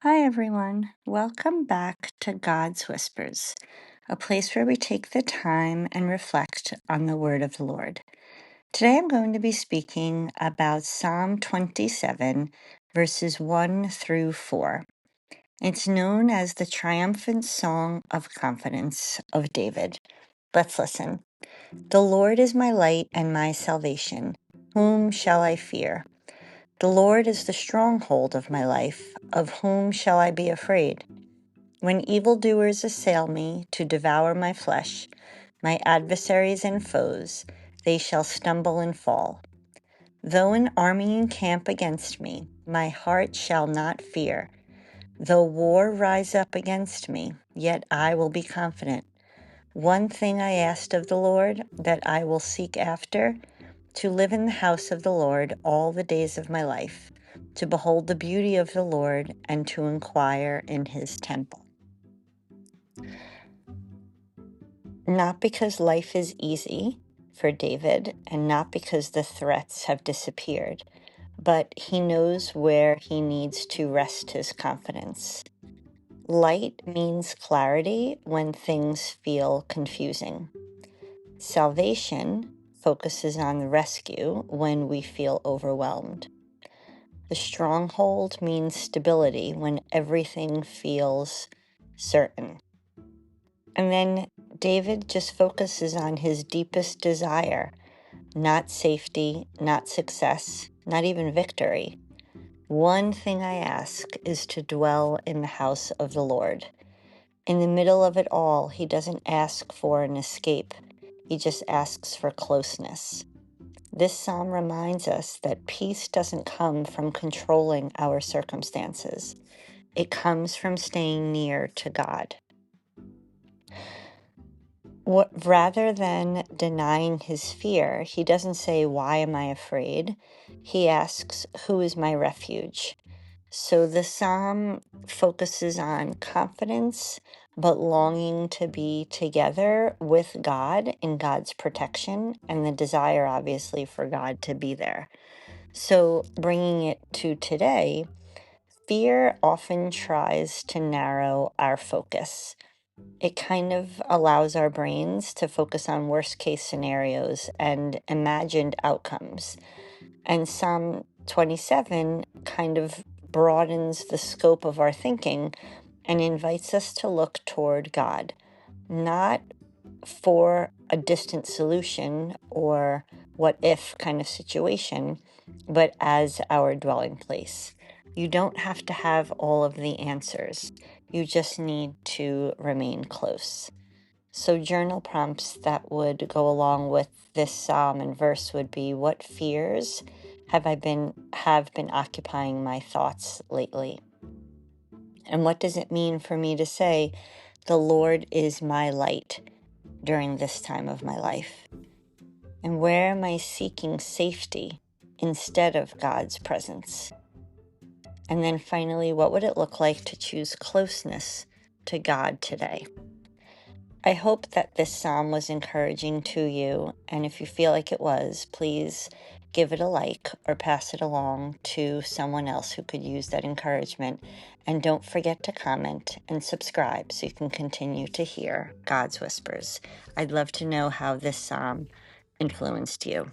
Hi, everyone. Welcome back to God's Whispers, a place where we take the time and reflect on the Word of the Lord. Today I'm going to be speaking about Psalm 27, verses 1 through 4. It's known as the triumphant song of confidence of David. Let's listen. The Lord is my light and my salvation. Whom shall I fear? The Lord is the stronghold of my life. Of whom shall I be afraid? When evildoers assail me to devour my flesh, my adversaries and foes, they shall stumble and fall. Though an army encamp against me, my heart shall not fear. Though war rise up against me, yet I will be confident. One thing I asked of the Lord, that I will seek after, to live in the house of the Lord all the days of my life, to behold the beauty of the Lord and to inquire in his temple. Not because life is easy for David and not because the threats have disappeared, but he knows where he needs to rest his confidence. Light means clarity when things feel confusing. Salvation focuses on the rescue when we feel overwhelmed. The stronghold means stability when everything feels certain. And then David just focuses on his deepest desire, not safety, not success, not even victory. One thing I ask is to dwell in the house of the Lord. In the middle of it all, he doesn't ask for an escape. He just asks for closeness. This psalm reminds us that peace doesn't come from controlling our circumstances. It comes from staying near to God. Rather than denying his fear, he doesn't say, "Why am I afraid?" He asks, "Who is my refuge?" So the psalm focuses on confidence, but longing to be together with God in God's protection, and the desire, obviously, for God to be there. So bringing it to today, fear often tries to narrow our focus. It kind of allows our brains to focus on worst case scenarios and imagined outcomes. And Psalm 27 kind of broadens the scope of our thinking and invites us to look toward God, not for a distant solution or what if kind of situation, but as our dwelling place. You don't have to have all of the answers. You just need to remain close. So journal prompts that would go along with this psalm and verse would be, what fears have been occupying my thoughts lately? And what does it mean for me to say, the Lord is my light during this time of my life? And where am I seeking safety instead of God's presence? And then finally, what would it look like to choose closeness to God today? I hope that this psalm was encouraging to you, and if you feel like it was, please give it a like or pass it along to someone else who could use that encouragement. And don't forget to comment and subscribe so you can continue to hear God's whispers. I'd love to know how this psalm influenced you.